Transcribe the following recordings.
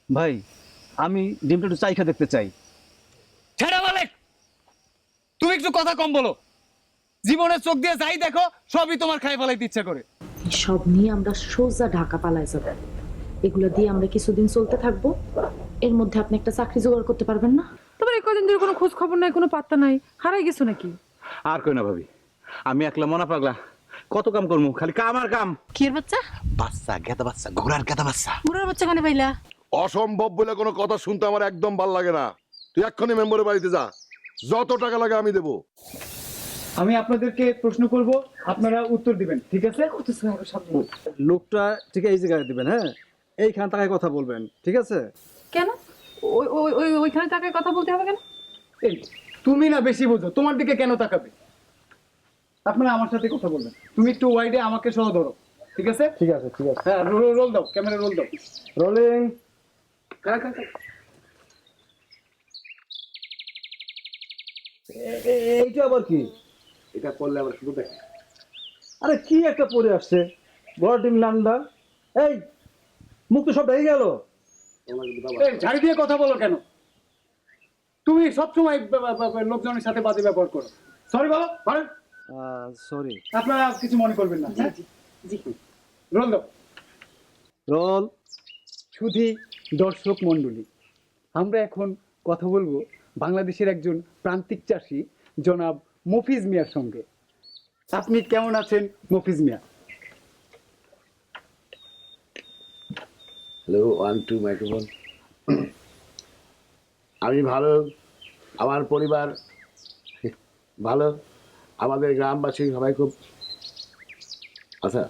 ভাই আমি ডিমটা একটু চাইখা দেখতে চাই। ছেড়া মালিক, তুমি একটু কথা কম বলো। জীবনের চোখ দিয়ে যাই দেখো সবই তোমার খাই ফেলাইতে ইচ্ছা করে। সব নিয়ে আমরা সোজা ঢাকা পালায় যাব। এগুলো দিয়ে আমরা কিছুদিন চলতে থাকবো। এর মধ্যে আপনি একটা চাকরি জোগাড় করতে পারবেন না? তোমার এই কদিন ধরে কোনো খোঁজ খবর নাই, কোনো পাত্তা নাই, হারাই গেছো নাকি? আর কই না ভাবি, আমি একলা মনা পাগলা, কত কাম করবো, খালি কাম আর কাম। কি এর বাচ্চা? বাচ্চা গেদা বাচ্চা, ঘোড়ার গেদা বাচ্চা। বুড়ার বাচ্চা কানে পাইলা? অসম্ভব বলে কোনো কথা শুনতে আমার একদম ভাল লাগে না। তুই এক্ষুনি মেম্বারের বাড়িতে যা, যত টাকা লাগে আমি দেবো। আমি আপনাদেরকে প্রশ্ন করব, আপনারা উত্তর দিবেন, ঠিক আছে? লোকটা ঠিক এই জায়গায় দিবেন, হ্যাঁ এইখান টাকায় কথা বলবেন, ঠিক আছে? কেন? ওইখানে টাকায় কথা বলতে হবে কেন? এই তুমি না বেশি বোঝো, তোমার দিকে কেন তাকাবে? আপনারা আমার সাথে কথা বলবেন। তুমি একটু ওয়াইডে আমাকে সহ ধরো, ঠিক আছে? ঠিক আছে ঠিক আছে। হ্যাঁ, রোল দাও, ক্যামেরা রোল দাও। রোলিং। এইটা আবার কি? এটা করলে আবার শুধু দেখে আরে কি একটা পরে আসছে, বড় ডিম লান্ডা। এই মুখ তো সব ঢেকে গেল। এই ঝাড়ি দিয়ে কথা বলো কেন? তুমি সবসময় লোকজনের সাথে বাজে ব্যবহার করো। সরি বলো, পারেন? সরি। আপনারা কিছু মনে করবেন না। রোল দাও। রোল। সুধী দর্শক মণ্ডলী, আমরা এখন কথা বলবো বাংলাদেশের একজন প্রান্তিক চাষী জনাব মফিজ মিয়ার সঙ্গে। আপনি কেমন আছেন মফিজ মিয়া? Hello, 1 2 microphone. আমি ভালো, আমার পরিবার ভালো, আমাদের গ্রামবাসী সবাই খুব। আচ্ছা,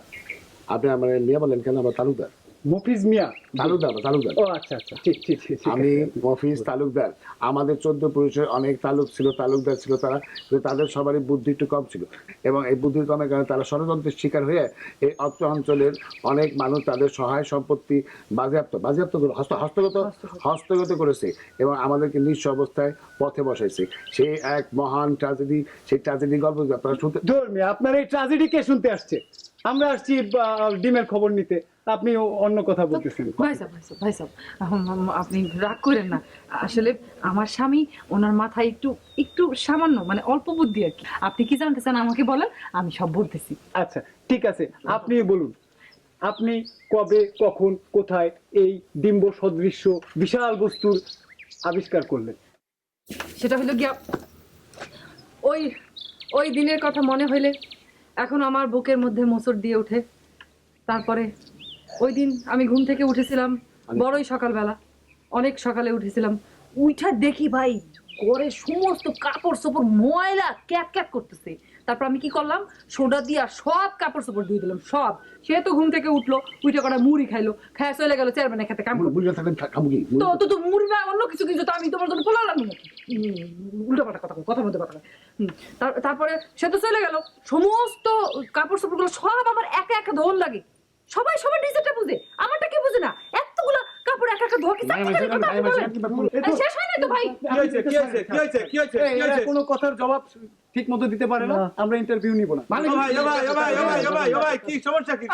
আপনি আমার মিয়া বলেন কেন? আমার তালুকদার। মফিজ মিয়া তালুকদার তালুকদার ও আচ্ছা আচ্ছা, ঠিক ঠিক ঠিক ঠিক আমি আছে। মফিজ তালুকদার। আমাদের 14 পুরুষের অনেক তালুক ছিল, তালুকদার ছিল তারা, কিন্তু তাদের সবারই বুদ্ধি একটু কম ছিল, এবং এই বুদ্ধির কমের কারণে তারা ষড়যন্ত্রের শিকার হয়ে এই অত্র অঞ্চলের অনেক মানুষ তাদের সহায় সম্পত্তি হস্তগত করেছে এবং আমাদেরকে নিঃস্ব অবস্থায় পথে বসাইছে। সেই এক মহান ট্র্যাজেডি, সেই ট্র্যাজেডি গল্প আপনারা শুনতে। ধর মিয়া, আপনার এই ট্র্যাজেডি কে শুনতে আসছে? আমরা আসছি ডিমের খবর নিতে, আপনি অন্য কথা বলতেছেন। ভাই সাহেব, আপনি রাগ করেন না। আসলে আমার স্বামী, ওনার মাথায় একটু একটু সামান্য মানে অল্প বুদ্ধি আর কি। আপনি কি জানতে চান আমাকে বলেন, আমি সব বলতেছি। আচ্ছা ঠিক আছে, আপনি বলুন, আপনি কবে, কখন, কোথায় এই ডিম্ব সদৃশ্য বিশাল বস্তুর আবিষ্কার করলেন? সেটা হলো গিয়া ওই ওই দিনের কথা মনে হইলে এখন আমার বুকের মধ্যে মোচড় দিয়ে ওঠে। তারপরে ওই দিন আমি ঘুম থেকে উঠেছিলাম বড়ই সকালবেলা, অনেক সকালে উঠেছিলাম। উঠা দেখি ভাই ঘরে সমস্ত কাপড় চোপড় ময়লা ক্যাট ক্যাট করতেছে। তারপর আমি কি করলাম, সোডা দিয়া সব কাপড় চোপড় ধুয়ে দিলাম সব। সে তো ঘুম থেকে উঠলো, উঠে কটা মুড়ি খাইলো, খায় চলে গেল চেয়ারম্যানের খেতে কাম করতে। তো তো তো মুড়ি না অন্য কিছু কিছু, তো আমি তোমার জন্য পোলালাম নাকি? উল্টো পাল্টা কথা বলতে পারো না। তারপরে সে তো চলে গেল, সমস্ত কাপড় চোপড়গুলো সব আমার একা একা ধোন লাগে। সবাই সবার নিজেরটা বুঝে, আমারটা কি বুঝে না? এতগুলো কাপড় একা একা ধোয়া কি শেষ হয় না তো ভাই? কোনো কথার জবাব ঠিক মতো দিতে পারে না, আমরা ইন্টারভিউ নিব না। কি সমস্যা কি?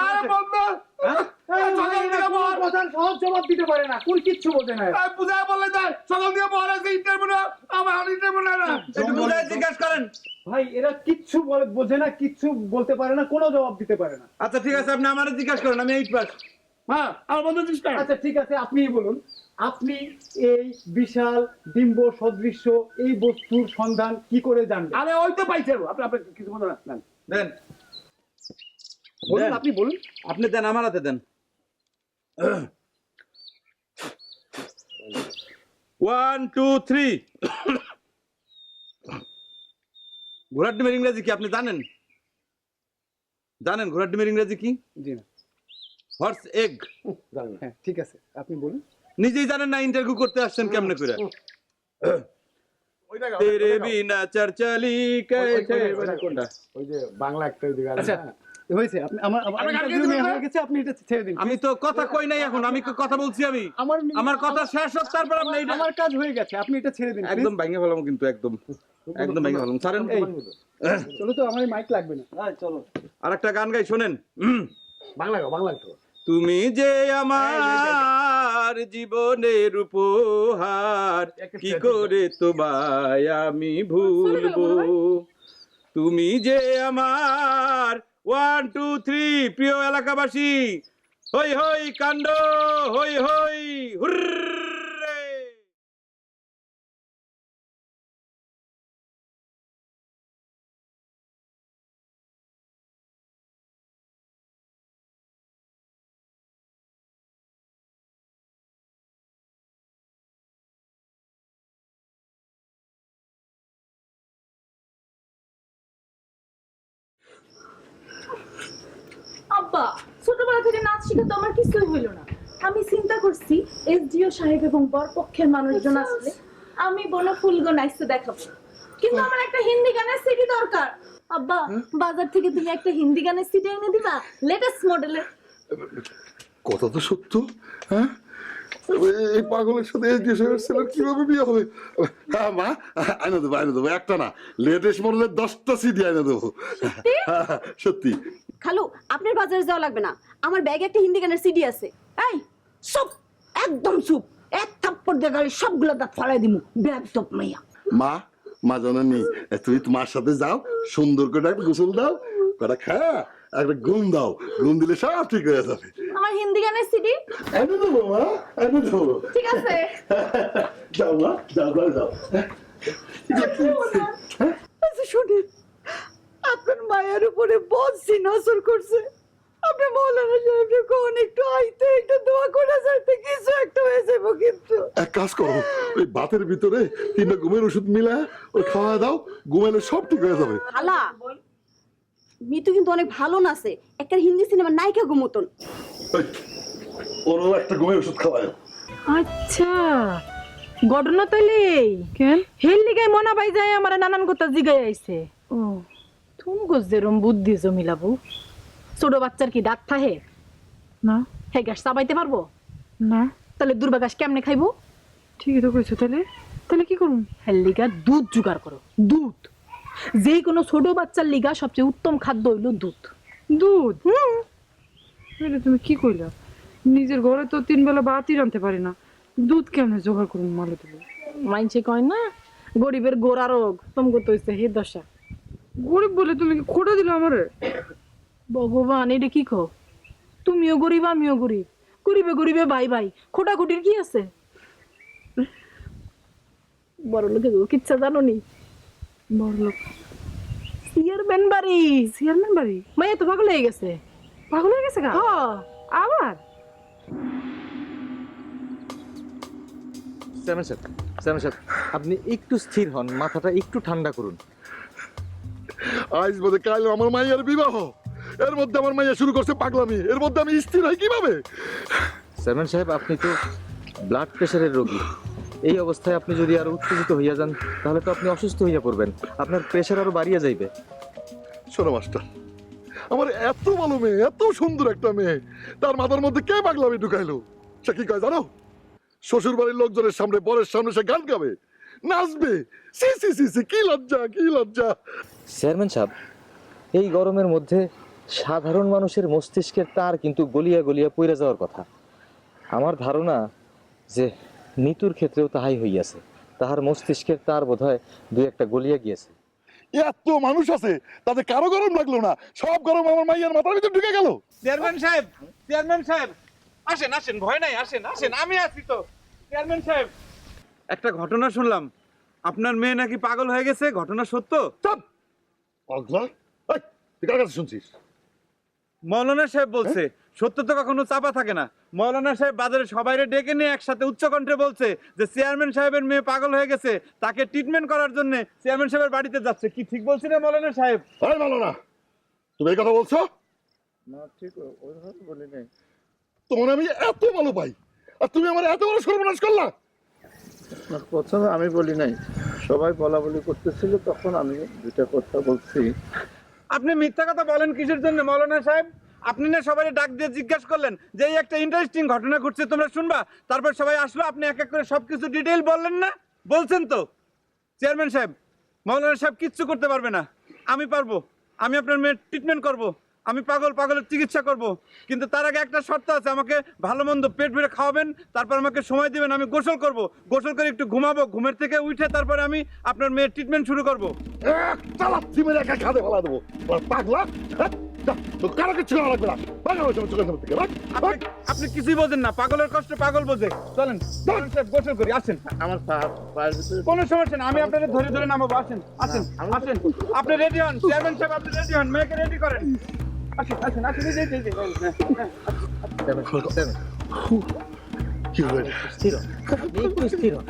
কথার সহজ জবাব দিতে পারে না, কোন কিচ্ছু বোঝে না। জিজ্ঞাসা করেন। ভাই এরা কিচ্ছু বোঝে না, কিচ্ছু বলতে পারে না, কোনো জবাব দিতে পারে না। আচ্ছা ঠিক আছে, আপনি আমারে জিজ্ঞাসা করেন, আমি 8 পাস। হ্যাঁ, আচ্ছা ঠিক আছে, আপনি বলুন, আপনি এই বিশাল ডিম্ব সদৃশ্য এই বস্তুর সন্ধান কি করে জানলেন? আরে ওই তো পাইছে, আপনি কিছু বলেন না। দেন বলুন, আপনি বলুন। আপনি দেন, আমার হাতে দেন। 1 2 3। ঘোড়ার ডিমের ইংরেজি কি আপনি জানেন? জানেন ঘোড়ার ডিমের ইংরেজি কি? জি না। Horse egg. হ্যাঁ ঠিক আছে, আপনি বলুন। নিজেই জানেন না, ইন্টারভিউ করতে আসছেন কেমনে করে? তেরে বিনা চর্চালি कैसे কোনটা? ওই যে বাংলা একটা দিকে আচ্ছা হয়েছে, আপনি আমার ইন্টারভিউ নিয়ে হয়ে গেছে, আপনি এটা ছেড়ে দিন। আমি তো কথা কই নাই এখন, আমি কথা বলছি। আমি আমার কথা শেষ হোক, তারপর আপনি এটা। আমার কাজ হয়ে গেছে, আপনি এটা ছেড়ে দিন। একদম ভেঙে ফেলাম কিন্তু, একদম একদম ভেঙে ফেলাম। ছাড়েন। চলো তো, আমার মাইক লাগবে না। হ্যাঁ চলো। আরেকটা গান গাই শোনেন। বাংলা তো। তুমি যে আমার জীবনের উপহার, কি করে তোমায় আমি ভুলবো। তুমি যে আমার 1 2 3 প্রিয় এলাকাবাসী, হই হই কাণ্ড, হই হই হুররে। আব্বা, ছোটবেলা থেকে নাচ শিখে তো আমার কিছুই হইল না। আমি চিন্তা করছি এসডিও সাহেব এবং বরপক্ষের মানুষজন আসলে আমি বনফুলগো নাচতে দেখাবো, কিন্তু আমার একটা হিন্দি গানের সিডি দরকার। আব্বা, বাজার থেকে তুমি একটা হিন্দি গানের সিডি এনে দিবা, লেটেস্ট মডেলের। কথা তো সত্য। হ্যাঁ, এই পাগলের সাথে এসডি সাহেবের ছেলের কিভাবে বিয়ে হবে? হ্যাঁ মা, আইনে দেবো একটা না, লেটেস্ট মডেলের 10টা সিডি আইনে দেবো। সত্যি। খালু, আপনার বাজারে যাওয়া লাগবে না, আমার ব্যাগে একটা হিন্দি গানের সিডি আছে। এই চুপ, একদম চুপ, এক থাপ্পড় দিয়ে গাড়ি সবগুলো দাঁত ফালাই দিমু, বেয়াদব মাইয়া। মা জননী, তুমি তোমার সাথে যাও, সুন্দর করে একটা গোসল দাও, কটা খা, একটা ঘুম দাও, ঘুম দিলে সব ঠিক হয়ে যাবে। আমার হিন্দি গানের সিডি এনে দেবো মা, এনে দেবো। ঠিক আছে। যাও মা, যাও যাও। আচ্ছা শুনেন, আপনার মায়ের উপরে বলছি নজর করছে, আপনি মৌলানা সাহেবকে কোন একটু আইতে একটু দোয়া করে যাইতে, কিছু একটা হয়ে যাবো। কিন্তু এক কাজ করো, ওই ভাতের ভিতরে 3টা ঘুমের ওষুধ মিলা ওই খাওয়া দাও, ঘুমাইলে সব ঠিক হয়ে যাবে। খালা, মিতু কিন্তু অনেক ভালো নাচে, একটা হিন্দি সিনেমার নায়িকা গো মতন। ওরও একটা ঘুমের ওষুধ খাওয়ায়। আচ্ছা, ঘটনা তাইলে কেন হেল লিগাই মনা পাই যায় আমার নানান কথা জিগাই আইছে। ও তুমি যেরম বুদ্ধি জমিলাবু, ছোট বাচ্চার কি দাঁত থাহে না? হে গ্যাস চাবাইতে পারবো না? তাহলে দুর্বাঘাস কেমনে খাইবো? ঠিকই তো কইছো। তাহলে তাহলে কি করুম? হেল লিগা দুধ জোগাড় করো। দুধ, যে কোনো ছোট বাচ্চার লিগা সবচেয়ে উত্তম খাদ্য হইল দুধ। দুধ? তুমি কি কইলা? নিজের ঘরে তো 3 বেলা ভাতই রাঁধতে পারি না, দুধ কেমনে জোগাড় করুন? মালে তুমি মাইনছে কয় না গরিবের গোড়া রোগ, তোমাকে তো হইছে হে দশা। গরিব বলে তুমি খোটা দিলে আমারে? ভগবান, এটা কি কো? তুমিও গরিব আমিও গরিব, গরিবে গরিবে ভাই ভাই, খোটাখুটির কি আছে? বড় লোকে কিচ্ছা জানো নি? বড় লোক চেয়ারম্যান বাড়ি। চেয়ারম্যান বাড়ি? মাইয়া তো পাগল হয়ে গেছে। পাগল হয়ে গেছে? আবার আপনি একটু স্থির হন, মাথাটা একটু ঠান্ডা করুন। আজ বোধে কাল আমার মাইয়ার বিবাহ, এর মধ্যে আমার মাইয়া শুরু করছে পাগলামি, এর মধ্যে আমি স্থির হই কিভাবে? চেয়ারম্যান সাহেব, আপনি তো ব্লাড প্রেশারের রোগী, এই অবস্থায় আপনি যদি আরো উত্তেজিত হইয়া যান তাহলে তো আপনি অসুস্থ হইয়া পড়বেন, আপনার প্রেশার আরো বাড়িয়ে যাইবে। শোনো মাস্টার, আমার এত ভালো মেয়ে, এত সুন্দর একটা মেয়ে, তার মাথার মধ্যে কে পাগলামি ঢুকাইলো? সে কি কয় জানো? শ্বশুর বাড়ির লোকজনের সামনে, বরের সামনে সে গান গাবে, নাচবে। সি সি সি সি, কি লজ্জা, কি লজ্জা। চেয়ারম্যান সাহেব, এই গরমের মধ্যে সাধারণ মানুষের মস্তিষ্কের তার কিন্তু গলিয়া গলিয়া পইরা যাওয়ার কথা। আমার ধারণা যে নিতুর ক্ষেত্রেও তাহাই হইয়াছে, তাহার মস্তিষ্কের তার বোধহয় 2-1টা গলিয়া গিয়েছে। এত মানুষ আছে, তাতে কারো গরম লাগলো না, সব গরম আমার মাইয়ার মাথার ভিতরে ঢুকে গেল। চেয়ারম্যান সাহেব, চেয়ারম্যান সাহেব, আসেন আসেন, ভয় নাই, আসেন আসেন, আমি আছি তো। চেয়ারম্যান সাহেব, একটা ঘটনা শুনলাম, আপনার মেয়ে নাকি পাগল হয়ে গেছে, ঘটনা সত্য? চুপ পাগলা, এই তুই কার কাছে শুনছিস? মৌলানা সাহেব বলছে। সত্য তো কখনো চাপা থাকে না। মৌলানা সাহেব বাজারে সবাইরে ডেকে নিয়ে একসাথে উচ্চকণ্ঠে বলছে যে চেয়ারম্যান সাহেবের মেয়ে পাগল হয়ে গেছে, তাকে ট্রিটমেন্ট করার জন্য চেয়ারম্যান সাহেবের বাড়িতে যাচ্ছে। কি ঠিক বলছি না মৌলানা সাহেব? এই মাওলানা, তুমি এই কথা বলছো? না, ঠিক ওইভাবে বলি নাই। তোমার আমি এত ভালো পাই, আর তুমি আমার এত বড় সর্বনাশ করলা। প্রথমে আমি বলি নাই, সবাই বলা বলি করতেছিল, তখন আমি 2টা কথা বলছি। আপনি মিথ্যা কথা বলেন কিসের জন্য মৌলানা সাহেব? আপনি না সবাই ডাক দিয়ে জিজ্ঞাসা করলেন যে এই একটা ইন্টারেস্টিং ঘটনা ঘটছে, তোমরা শুনবা? তারপর সবাই আসলো, আপনি এক এক করে সবকিছু ডিটেইল বললেন না? বলছেন তো? চেয়ারম্যান সাহেব, মৌলানা সাহেব কিচ্ছু করতে পারবে না, আমি পারবো। আমি আপনার মেয়ের ট্রিটমেন্ট করব। আমি পাগলের চিকিৎসা করব, কিন্তু তার আগে একটা শর্ত আছে, আমাকে ভালো মন্দ পেট ভরে খাওয়াবেন, তারপর আমাকে সময় দিবেন, আমি গোসল করব, গোসল করে একটু ঘুমাবো, ঘুমের থেকে উঠে তারপরে আমি আপনার মেয়ের ট্রিটমেন্ট শুরু করব। একটা লাথি মেরে একা খাদে ফেলা দেবো পাগলা। তো কারো কিছু করা লাগবে না, পাগল হয়েছে আমার চোখের সামনে থেকে ভাগ, ভাগ। আপনি কিছুই বোঝেন না, পাগলের কষ্ট পাগল বোঝে। চলেন সাহেব, গোসল করি, আসেন। আমার পায়ের ভিতরে কোনো সমস্যা না, আমি আপনাদের ধরে ধরে নামাবো, আসেন আসেন আসেন। আপনি রেডি হন, চেয়ারম্যান সাহেব আপনি রেডি হন, মেয়েকে রেডি করেন। আসেন আসেন আসেন, এই যে, এই যে, কি হলো? স্থির হন, আপনি একটু স্থির হন।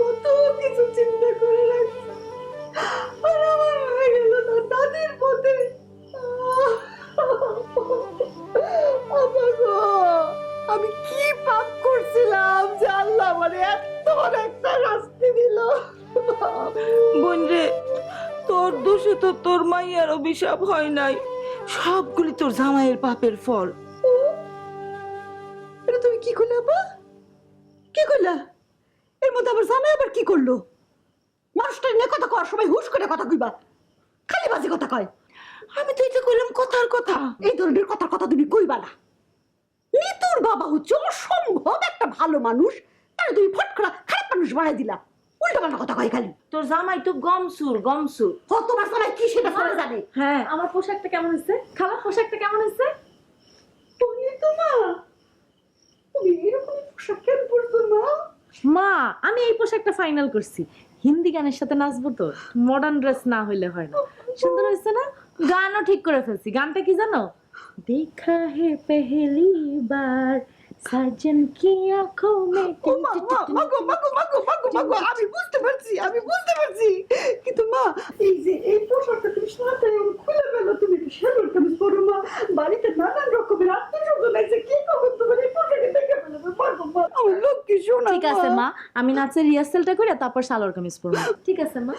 কত কিছু চিন্তা করে রাখছি, আর আমার হয়ে গেল না দাদির পথে। আমি কি পাপ করছিলাম যে আল্লাহ মানে এত বড় একটা শাস্তি দিল। বোন রে, তোর দোষে তো তোর মাইয়ার অভিশাপ হয় নাই, সবগুলি তোর জামাইয়ের পাপের ফল। এটা তুমি কি করলে আপা? কি করলা? এর মধ্যে আবার জামাই আবার কি করলো? মানুষটা নিয়ে কথা কওয়ার সময় হুশ করে কথা কইবা, খালি বাজে কথা কয়। আমি তো এটা কইলাম কথার কথা, এই ধরনের কথার কথা তুমি কইবা না। নিতুর বাবা হচ্ছে অসম্ভব একটা ভালো মানুষ, তাহলে তুমি ফট করে খারাপ মানুষ বানাই দিলা। উল্টা পাল্টা কথা কয় খালি। তোর জামাই তো গমসুর। তোমার জামাই কি সেটা সবাই জানে। হ্যাঁ, আমার পোশাকটা কেমন হয়েছে? খালা পোশাকটা কেমন হয়েছে? তুমি তো না, তুমি এরকম পোশাক কেন পরছো না? মা, আমি এই পোশাকটা ফাইনাল করছি, হিন্দি গানের সাথে নাচবো তো, মডার্ন ড্রেস না হইলে হয় না। সুন্দর হয়েছে না? গানও ঠিক করে ফেলছি। গানটা কি জানো? দেখা হে পেহলি বার সাজন কি আঁখোं में। আমি বুঝতে পারছি, কিন্তু মা এই যে এই পোশাকটা তুমি সাথে খুলে ফেলো, তুমি সেলুর কামিজ পরো মা, বাড়িতে নানান রকমের আত্মীয়স্বজন আছে, কি খবর তোমার এই পোশাকে দেখে ফেলবে পারবো মা। আমার লক্ষ্মী শোনা। ঠিক আছে মা, আমি নাচের রিহার্সালটা করে তারপর সালোয়ার কামিজ পরবো। ঠিক আছে মা।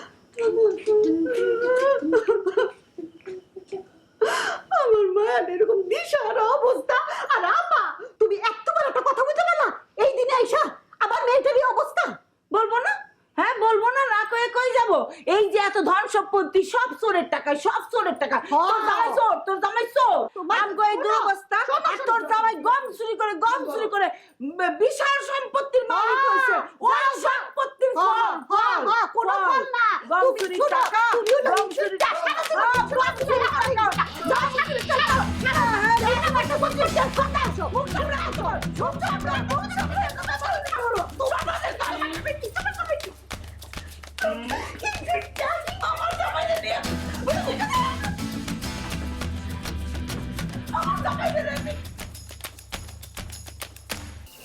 আমার মায়ের এরকম দিশার অবস্থা, আর আপা তুমি এত বড় একটা কথা বুঝতে পারলা এই দিনে আইসা আবার মেয়েটারই অবস্থা। বলবো না? হ্যাঁ বলবো না, না কয়ে কই যাবো? এই যে এত ধন সম্পত্তি সব চোরের টাকা, সব চোরের টাকা। তোর জামাই চোর, তোর জামাই চোর। আমগো এই দুরবস্থা, আর তোর জামাই গম চুরি করে বিশাল সম্পত্তির মালিক হয়েছে। ওই সম্পত্তির ফল কোনো ফল না, গম চুরি টাকা, গম চুরি টাকা,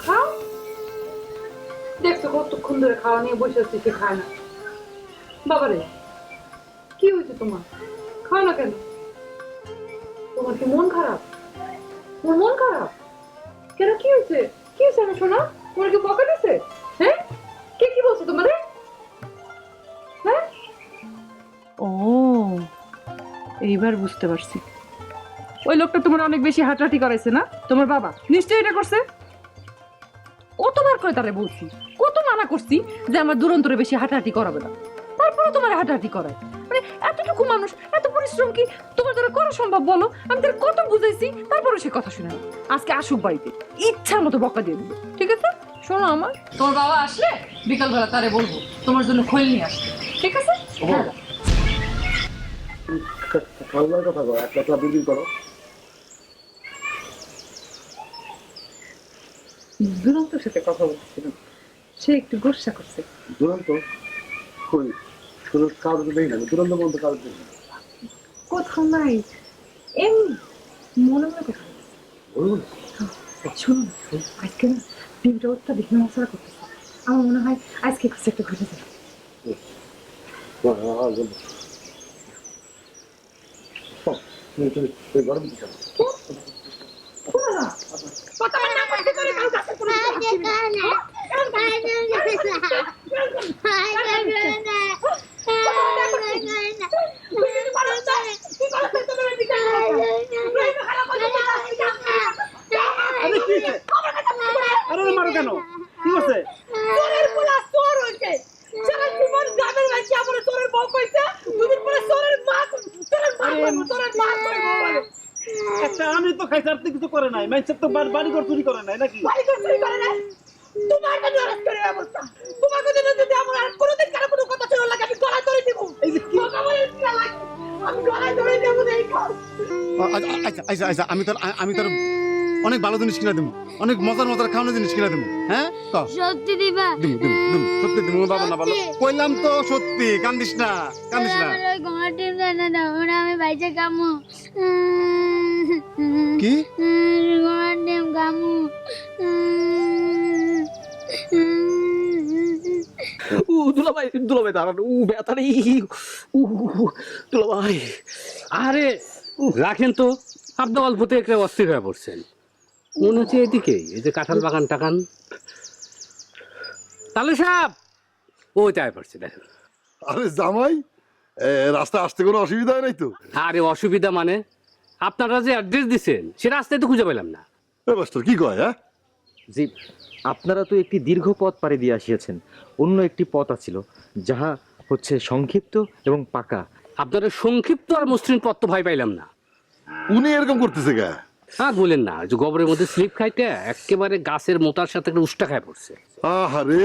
খাও। দেখছো কতক্ষণ ধরে খাওয়া নিয়ে বসে আছি, সে খায় না। বাবারে, কি হয়েছে তোমার? খাও না কেন? তোমার কি মন খারাপ? তোমার মন খারাপ কেন? কি হয়েছে? কি হয়েছে আমার সোনা? তোমার কি বকা দিছে? হ্যাঁ, কে কি বলছো তোমারে? হ্যাঁ, ও এইবার বুঝতে পারছি। ওই লোকটা তোমার অনেক বেশি হাঁটাহাঁটি করাইছে না? তোমার বাবা নিশ্চয়ই এটা করছে। কতবার করে তারে বলছি, কত মানা করছি যে আমার দুরন্তরে বেশি হাঁটাহাঁটি করাবে না, তারপরে তোমার হাঁটাহাঁটি করায়। মানে এতটুকু মানুষ, এত পরিশ্রম কি তোমার দ্বারা করা সম্ভব বলো? আমি তার কত বুঝাইছি, তারপরে সে কথা শুনে না। আজকে আসুক বাড়িতে, ইচ্ছা মতো বকা দিয়ে দিবে, ঠিক আছে? শোনো আমার, তোমার বাবা আসলে বিকালবেলা তারে বলবো তোমার জন্য খৈল নিয়ে আসতে, ঠিক আছে? হ্যাঁ। খাওয়ার কথা কো, একটা বিক্রি করো। দুরন্তর সাথে কথা বলছিলাম, সে একটু গোসা করছে। দুরন্ত কই? কোনো কারোর তো নেই না, দুরন্ত বলতে কারোর নেই। কোথাও নাই, এমনি মনে মনে কথা বলছে। শোনো না, আজকে না দিনটা অত্যাধিক নড়াচড়া করতেছে, আমার মনে হয় আজকে কিছু একটা ঘটে যাবে। গরম দিচ্ছে না। খাইছে আর তো কিছু করে নাই, মানুষের তো বাড়ি ঘর চুরি করে নাই নাকি? বাড়ি ঘর চুরি করে না, তোমার কাছে অরেস্ট করে অবস্থা। তোমার কাছে যদি আমার আর কোনোদিন কারো কোনো কথা ছিল লাগে আমি গলায় ধরে দেবো। এই যে ভগবানের ইচ্ছা লাগে আমি গলায় ধরে দেবো এই খাও। আচ্ছা আচ্ছা আচ্ছা, আমি তোর অনেক ভালো জিনিস কিনা দেবো, অনেক মজার মজার খাওয়ানোর জিনিস কিনা দেবো। হ্যাঁ সত্যি দিবা? সত্যি দিব, বাবা না ভালো কইলাম তো, সত্যি। কান্দিস না, কান্দিস না। আমার ওই ঘোড়ার ডিম জানা দাও, ওরা আমি বাইচে কামু। কি ঘোড়ার ডিম কামু। দুলাভাই দাঁড়ান, ব্যথা নেই। দুলাভাই, আরে রাখেন তো, আপনি অল্পতে একটা অস্থির হয়ে পড়ছেন। মনে হচ্ছে এদিকে, এই যে কাঁঠাল বাগান টাকান তাহলে সাপ ওই তাই পড়ছে, দেখেন। আরে জামাই, রাস্তা আসতে কোনো অসুবিধা হয় নাই তো? আরে অসুবিধা মানে, আপনারা যে অ্যাড্রেস দিচ্ছেন সে রাস্তায় তো খুঁজে পেলাম না। মাস্টার কি কয়? হ্যাঁ জি, আপনারা তো একটি দীর্ঘ পথ পাড়ি দিয়ে আসিয়াছেন। অন্য একটি পথ আছিল, যাহা হচ্ছে সংক্ষিপ্ত এবং পাকা। আপনারা সংক্ষিপ্ত আর মসৃণ পথ তো ভয় পাইলাম না। উনি এরকম করতেছে গা? আর বলেন না, যে গোবরের মধ্যে স্লিপ খাইতে একেবারে গাছের মোটার সাথে একটা উষ্টা খায় পড়ছে। আহারে,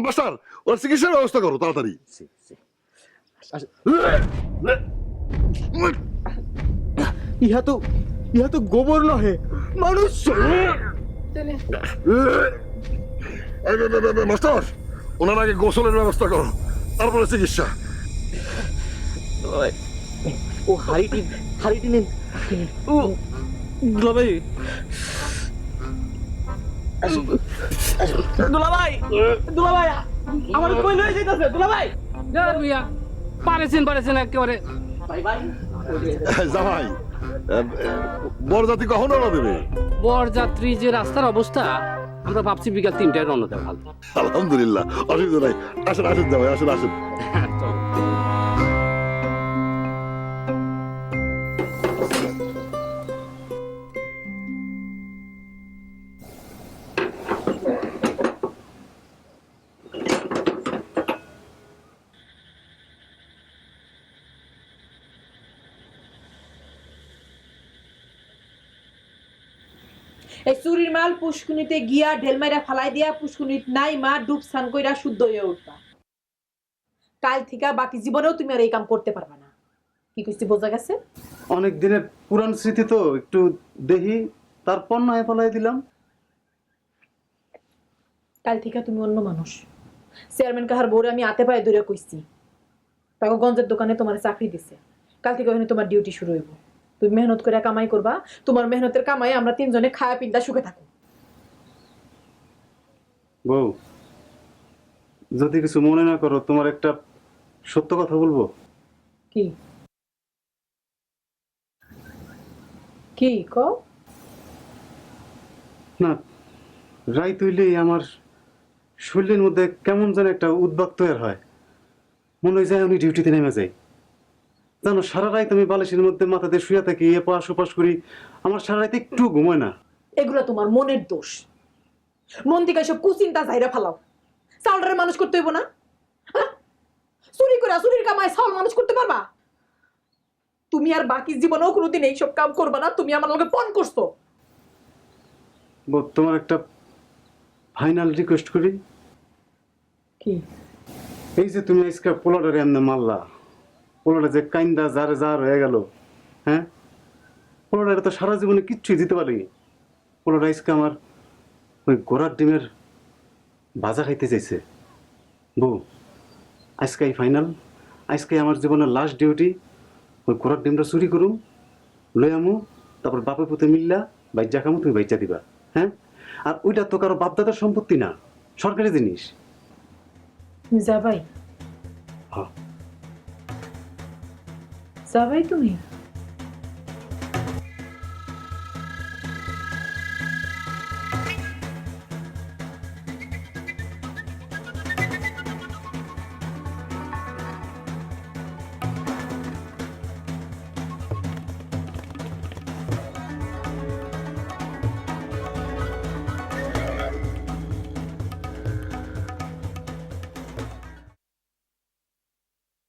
মাস্টার ওর চিকিৎসার ব্যবস্থা করো তাড়াতাড়ি। ইহা তো গোবর নহে, মানুষ। মাস্টার, ওনার আগে গোসলের ব্যবস্থা করো, তারপরে চিকিৎসা। ও হাড়িটি নিন। দুলাভাই, দুলাভাই আমার কই লয়ে যাইতাছে দুলাভাই। পারেছেন একেবারে। জামাই, বরযাত্রী কখন রওনা দেবে? বরযাত্রী যে রাস্তার অবস্থা, আমরা ভাবছি বিকাল 3টায় রওনা দেওয়া ভালো। আলহামদুলিল্লাহ, অসুবিধা নাই। আসেন আসেন জামাই, আসেন। এই চুরির মাল পুষ্কুনিতে গিয়া ঢেলমাইরা ফালাই দিয়া পুষ্কুনিত নাই মা ডুব স্নান কইরা শুদ্ধ হয়ে উঠবা। কাল থেকে বাকি জীবনেও তুমি আর এই কাম করতে পারবা না। কি কইছি বোঝা গেছে? অনেক দিনের পুরান স্মৃতি তো, একটু দেখি, তারপর না ফলাই দিলাম। কাল থেকে তুমি অন্য মানুষ। চেয়ারম্যান কাহার বউরে আমি হাতে পায়ে ধরে কইছি, তাকে গঞ্জের দোকানে তোমার চাকরি দিছে। কাল থেকে ওখানে তোমার ডিউটি শুরু হইব। তুমি মেহনত করে কামাই করবা, তোমার মেহনতের কামাই আমরা 3 জনে খায়া পিন্দা সুখে থাকো। বউ, যদি কিছু মনে না করো, তোমার একটা সত্য কথা বলবো। কি কি কও? না, রাই তুইলেই আমার শরীরের মধ্যে কেমন যেন একটা উদ্বেগ তৈরি হয়। মনে হয় যায় আমি ডিউটিতে নেমে যাই। জানো, সারা রাত আমি বালিশের মধ্যে মাথাতে শুয়ে থাকি, এপাশ ওপাশ করি, আমার সারা রাত একটু ঘুমায় না। এগুলো তোমার মনের দোষ। মন থেকে সব কুচিন্তা যাইরা ফালাও। চাউলের মানুষ করতে হইব না? চুরি করে চুরির কামায় চাউল মানুষ করতে পারবা? তুমি আর বাকি জীবনেও কোনোদিন এইসব কাম করবা না। তুমি আমার লগে পণ করছো। তোমার একটা ফাইনাল রিকোয়েস্ট করি। কি? এই যে তুমি আজকে পোলাটারে এমনি মারলা, পোলাটা যে কাইন্দা যার হয়ে গেল, হ্যাঁ, পোলাটারে তো সারা জীবনে কিচ্ছুই দিতে পারিনি। পোলাটা আজকে আমার ওই ঘোড়ার ডিমের ভাজা খাইতে চাইছে। বউ, আজকে এই ফাইনাল, আজকে আমার জীবনের লাস্ট ডিউটি। ওই ঘোড়ার ডিমটা চুরি করুম, লই আমু, তারপর বাপে পুতে মিল্লা বাইজা খামু, তুমি বাইজা দিবা। হ্যাঁ, আর ওইটা তো কারো বাপদাদার সম্পত্তি না, সরকারি জিনিস। যাবাই? হ্যাঁ। যাবাই তুমি?